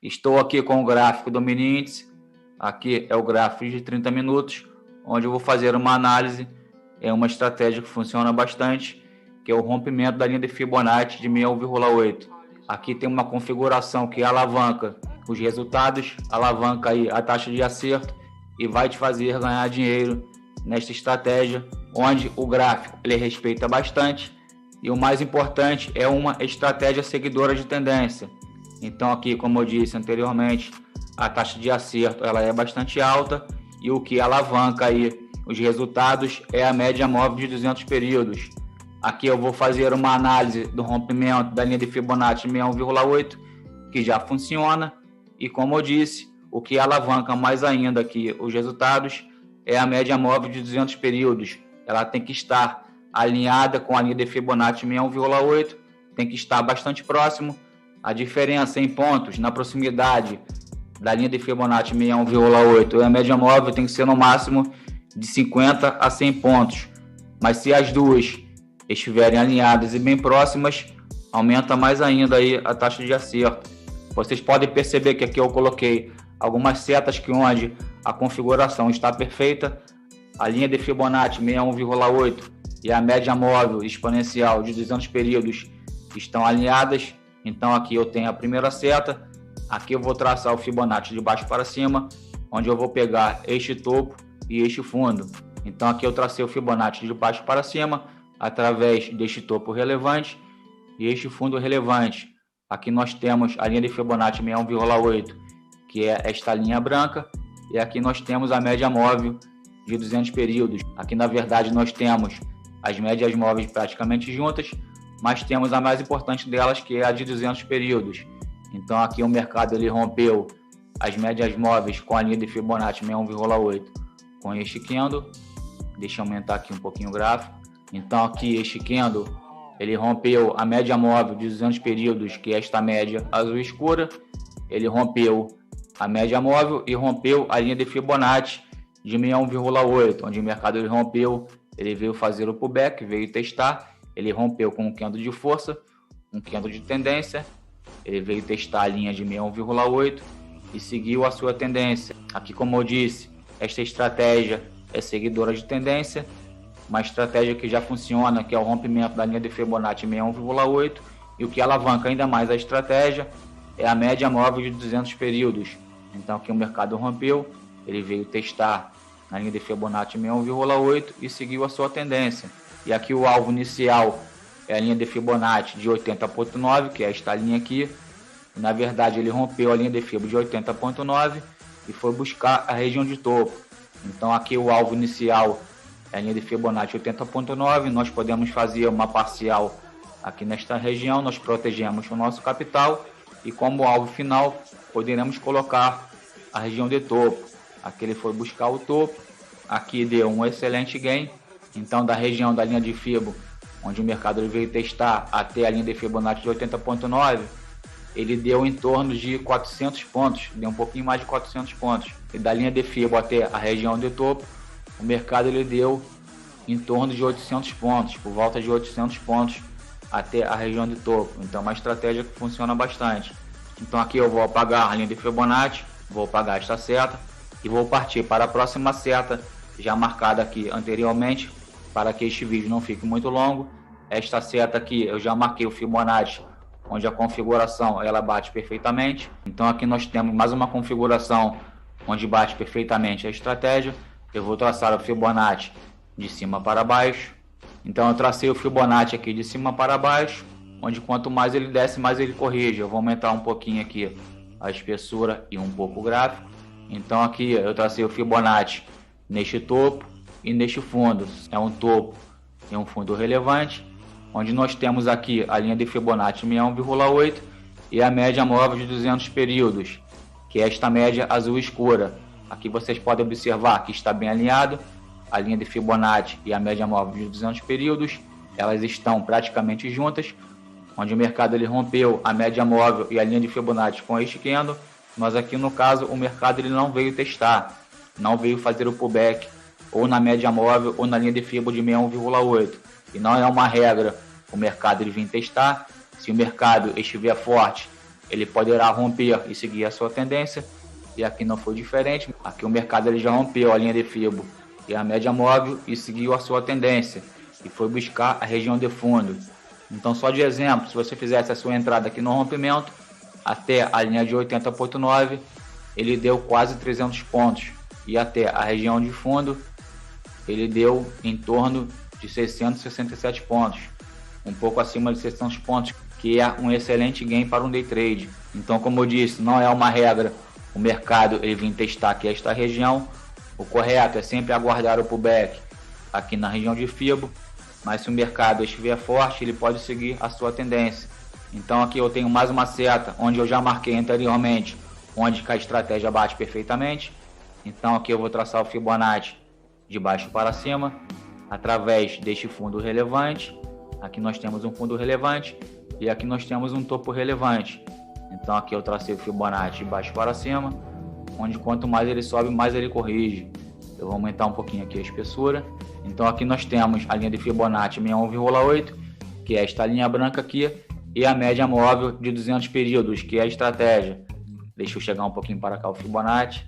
Estou aqui com o gráfico do mini índice. Aqui é o gráfico de 30 minutos, onde eu vou fazer uma análise. É uma estratégia que funciona bastante, que é o rompimento da linha de Fibonacci de 61,8. Aqui tem uma configuração que alavanca os resultados, alavanca aí a taxa de acerto e vai te fazer ganhar dinheiro nesta estratégia, onde o gráfico ele respeita bastante e o mais importante é uma estratégia seguidora de tendência. Então aqui, como eu disse anteriormente, a taxa de acerto ela é bastante alta e o que alavanca aí os resultados é a média móvel de 200 períodos. Aqui eu vou fazer uma análise do rompimento da linha de Fibonacci 61,8, que já funciona. E como eu disse, o que alavanca mais ainda aqui os resultados é a média móvel de 200 períodos. Ela tem que estar alinhada com a linha de Fibonacci 61,8, tem que estar bastante próximo. A diferença em pontos na proximidade da linha de Fibonacci 61,8 e a média móvel tem que ser no máximo de 50 a 100 pontos. Mas se as duas estiverem alinhadas e bem próximas, aumenta mais ainda aí a taxa de acerto. Vocês podem perceber que aqui eu coloquei algumas setas que onde a configuração está perfeita. A linha de Fibonacci 61,8 e a média móvel exponencial de 200 períodos estão alinhadas. Então aqui eu tenho a primeira seta. Aqui eu vou traçar o Fibonacci de baixo para cima, onde eu vou pegar este topo e este fundo. Então aqui eu tracei o Fibonacci de baixo para cima através deste topo relevante e este fundo relevante. Aqui nós temos a linha de Fibonacci 61,8, que é esta linha branca, e aqui nós temos a média móvel de 200 períodos. Aqui na verdade nós temos as médias móveis praticamente juntas, mas temos a mais importante delas, que é a de 200 períodos. Então aqui o mercado ele rompeu as médias móveis com a linha de Fibonacci 61,8 com este candle. Deixa eu aumentar aqui um pouquinho o gráfico. Então aqui este candle ele rompeu a média móvel de 200 períodos, que é esta média azul escura. Ele rompeu a média móvel e rompeu a linha de Fibonacci de 61,8, onde o mercado ele rompeu, ele veio fazer o pullback, veio testar, ele rompeu com um candle de força, um candle de tendência, ele veio testar a linha de 61,8 e seguiu a sua tendência. Aqui, como eu disse, esta estratégia é seguidora de tendência, uma estratégia que já funciona, que é o rompimento da linha de Fibonacci 61,8, e o que alavanca ainda mais a estratégia é a média móvel de 200 períodos. Então aqui o mercado rompeu, ele veio testar na linha de Fibonacci 61,8 e seguiu a sua tendência. E aqui o alvo inicial é a linha de Fibonacci de 80,9, que é esta linha aqui. E, na verdade ele rompeu a linha de Fibonacci de 80,9 e foi buscar a região de topo. Então aqui o alvo inicial é a linha de Fibonacci 80,9, nós podemos fazer uma parcial aqui nesta região, nós protegemos o nosso capital e como alvo final poderemos colocar a região de topo. Aqui ele foi buscar o topo, aqui deu um excelente gain. Então da região da linha de Fibo, onde o mercado ele veio testar, até a linha de Fibonacci de 80,9, ele deu em torno de 400 pontos, deu um pouquinho mais de 400 pontos. E da linha de Fibo até a região de topo, o mercado ele deu em torno de 800 pontos, por volta de 800 pontos até a região de topo. Então é uma estratégia que funciona bastante. Então aqui eu vou apagar a linha de Fibonacci, vou apagar esta seta e vou partir para a próxima seta, já marcada aqui anteriormente, para que este vídeo não fique muito longo. Esta seta aqui eu já marquei o Fibonacci, onde a configuração ela bate perfeitamente. Então aqui nós temos mais uma configuração onde bate perfeitamente a estratégia. Eu vou traçar o Fibonacci de cima para baixo. Então eu tracei o Fibonacci aqui de cima para baixo, onde quanto mais ele desce, mais ele corrige. Eu vou aumentar um pouquinho aqui a espessura e um pouco o gráfico. Então aqui eu tracei o Fibonacci neste topo e neste fundo. É um topo e um fundo relevante, onde nós temos aqui a linha de Fibonacci 61,8 e a média móvel de 200 períodos, que é esta média azul escura. Aqui vocês podem observar que está bem alinhado, a linha de Fibonacci e a média móvel de 200 períodos, elas estão praticamente juntas, onde o mercado ele rompeu a média móvel e a linha de Fibonacci com este candle, mas aqui no caso o mercado ele não veio testar, não veio fazer o pullback ou na média móvel ou na linha de Fibonacci de 61,8, e não é uma regra o mercado ele vir testar. Se o mercado estiver forte ele poderá romper e seguir a sua tendência, e aqui não foi diferente. Aqui o mercado ele já rompeu a linha de Fibo e a média móvel e seguiu a sua tendência, e foi buscar a região de fundo. Então, só de exemplo, se você fizesse a sua entrada aqui no rompimento, até a linha de 80,9, ele deu quase 300 pontos, e até a região de fundo, ele deu em torno de 667 pontos, um pouco acima de 600 pontos, que é um excelente gain para um day trade. Então, como eu disse, não é uma regra o mercado ele vir testar aqui esta região. O correto é sempre aguardar o pullback aqui na região de Fibo, mas se o mercado estiver forte, ele pode seguir a sua tendência. Então aqui eu tenho mais uma seta, onde eu já marquei anteriormente, onde a estratégia bate perfeitamente. Então aqui eu vou traçar o Fibonacci de baixo para cima, através deste fundo relevante. Aqui nós temos um fundo relevante e aqui nós temos um topo relevante. Então aqui eu tracei o Fibonacci de baixo para cima, onde quanto mais ele sobe, mais ele corrige. Eu vou aumentar um pouquinho aqui a espessura. Então aqui nós temos a linha de Fibonacci 61,8, que é esta linha branca aqui, e a média móvel de 200 períodos, que é a estratégia. Deixa eu chegar um pouquinho para cá o Fibonacci.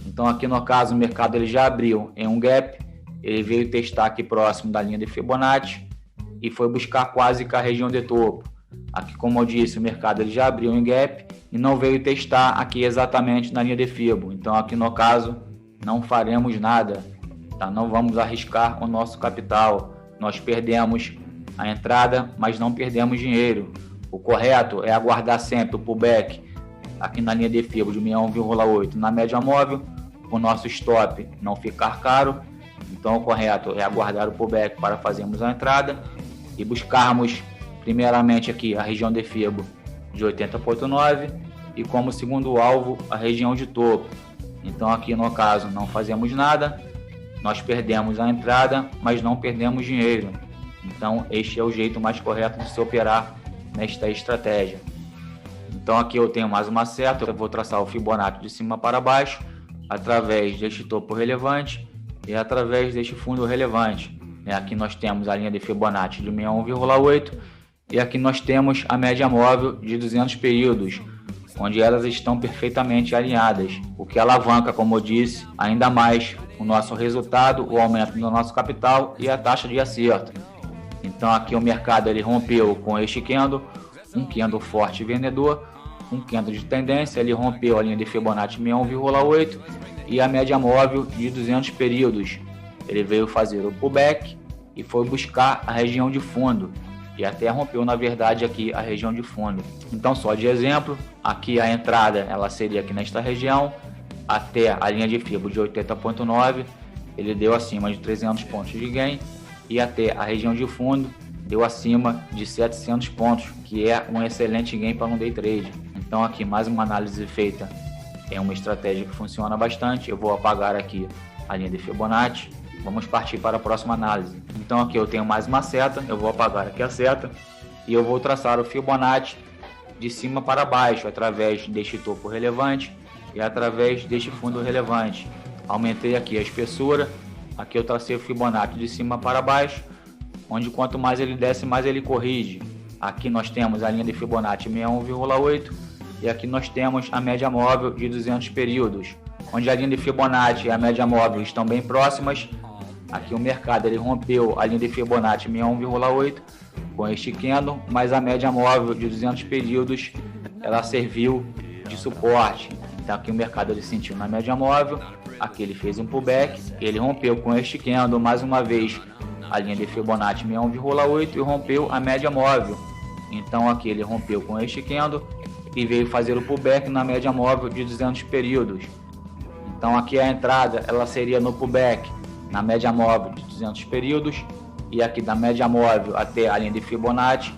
Então aqui no caso o mercado ele já abriu em um gap, ele veio testar aqui próximo da linha de Fibonacci e foi buscar quase que a região de topo. Aqui, como eu disse, o mercado ele já abriu em gap e não veio testar aqui exatamente na linha de Fibo. Então aqui no caso não faremos nada, tá? Não vamos arriscar o nosso capital. Nós perdemos a entrada, mas não perdemos dinheiro. O correto é aguardar sempre o pullback aqui na linha de Fibo de 61,8 na média móvel, o nosso stop não ficar caro. Então o correto é aguardar o pullback para fazermos a entrada e buscarmos primeiramente aqui a região de Fibo de 80,9 e como segundo alvo a região de topo. Então aqui no caso não fazemos nada, nós perdemos a entrada, mas não perdemos dinheiro. Então este é o jeito mais correto de se operar nesta estratégia. Então aqui eu tenho mais uma seta, eu vou traçar o Fibonacci de cima para baixo, através deste topo relevante e através deste fundo relevante. Aqui nós temos a linha de Fibonacci de 61,8 e aqui nós temos a média móvel de 200 períodos, onde elas estão perfeitamente alinhadas, o que alavanca, como eu disse, ainda mais o nosso resultado, o aumento do nosso capital e a taxa de acerto. Então aqui o mercado ele rompeu com este candle, um candle forte vendedor, um candle de tendência, ele rompeu a linha de Fibonacci 61,8 e a média móvel de 200 períodos. Ele veio fazer o pullback e foi buscar a região de fundo e até rompeu na verdade aqui a região de fundo. Então só de exemplo, aqui a entrada ela seria aqui nesta região até a linha de Fibo de 80,9, ele deu acima de 300 pontos de gain e até a região de fundo deu acima de 700 pontos, que é um excelente gain para um day trade. Então aqui mais uma análise feita em uma estratégia que funciona bastante. Eu vou apagar aqui a linha de Fibonacci. Vamos partir para a próxima análise. Então aqui eu tenho mais uma seta, eu vou apagar aqui a seta e eu vou traçar o Fibonacci de cima para baixo através deste topo relevante e através deste fundo relevante. Aumentei aqui a espessura, aqui eu tracei o Fibonacci de cima para baixo, onde quanto mais ele desce, mais ele corrige. Aqui nós temos a linha de Fibonacci 61,8 e aqui nós temos a média móvel de 200 períodos, onde a linha de Fibonacci e a média móvel estão bem próximas. Aqui o mercado ele rompeu a linha de Fibonacci 61,8 com este candle, mas a média móvel de 200 períodos ela serviu de suporte. Então aqui o mercado ele sentiu na média móvel, aqui ele fez um pullback, ele rompeu com este candle mais uma vez a linha de Fibonacci 61,8 e rompeu a média móvel. Então aqui ele rompeu com este candle e veio fazer o pullback na média móvel de 200 períodos. Então aqui a entrada ela seria no pullback na média móvel de 200 períodos e aqui da média móvel até a linha de Fibonacci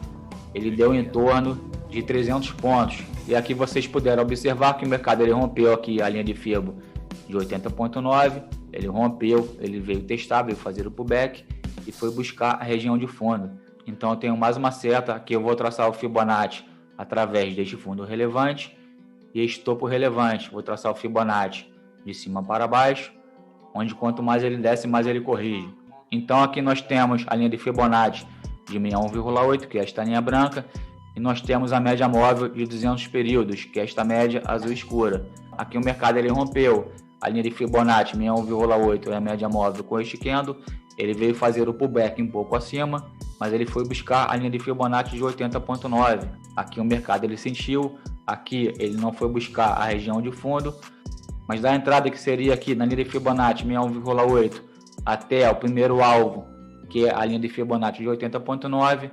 ele deu em torno de 300 pontos. E aqui vocês puderam observar que o mercado ele rompeu aqui a linha de Fibo de 80,9, ele rompeu, ele veio testar, veio fazer o pullback e foi buscar a região de fundo. Então eu tenho mais uma seta que eu vou traçar o Fibonacci através deste fundo relevante e este topo relevante. Vou traçar o Fibonacci de cima para baixo, onde quanto mais ele desce, mais ele corrige. Então aqui nós temos a linha de Fibonacci de 61,8, que é esta linha branca, e nós temos a média móvel de 200 períodos, que é esta média azul escura. Aqui o mercado ele rompeu a linha de Fibonacci 61,8 é a média móvel com este candle, ele veio fazer o pullback um pouco acima, mas ele foi buscar a linha de Fibonacci de 80,9. Aqui o mercado ele sentiu, aqui ele não foi buscar a região de fundo, mas da entrada que seria aqui na linha de Fibonacci 61,8 até o primeiro alvo, que é a linha de Fibonacci de 80,9,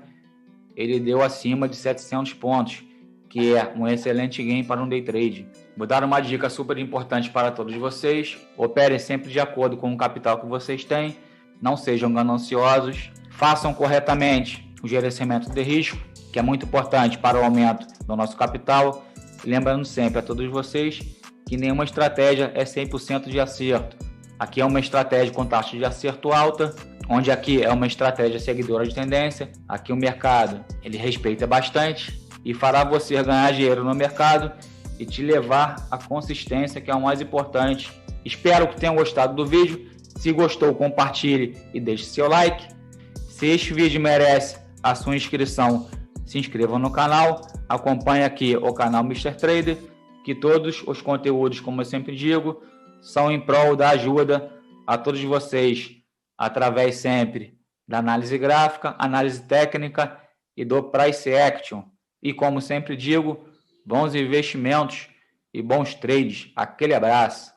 ele deu acima de 700 pontos, que é um excelente gain para um day trade. Vou dar uma dica super importante para todos vocês: operem sempre de acordo com o capital que vocês têm, não sejam gananciosos, façam corretamente o gerenciamento de risco, que é muito importante para o aumento do nosso capital. E lembrando sempre a todos vocês que nenhuma estratégia é 100% de acerto. Aqui é uma estratégia com taxa de acerto alta, onde aqui é uma estratégia seguidora de tendência. Aqui o mercado ele respeita bastante e fará você ganhar dinheiro no mercado e te levar à consistência, que é o mais importante. Espero que tenham gostado do vídeo. Se gostou, compartilhe e deixe seu like. Se este vídeo merece a sua inscrição, se inscreva no canal. Acompanhe aqui o canal Mr. Trader, que todos os conteúdos, como eu sempre digo, são em prol da ajuda a todos vocês, através sempre da análise gráfica, análise técnica e do price action. E como sempre digo, bons investimentos e bons trades. Aquele abraço.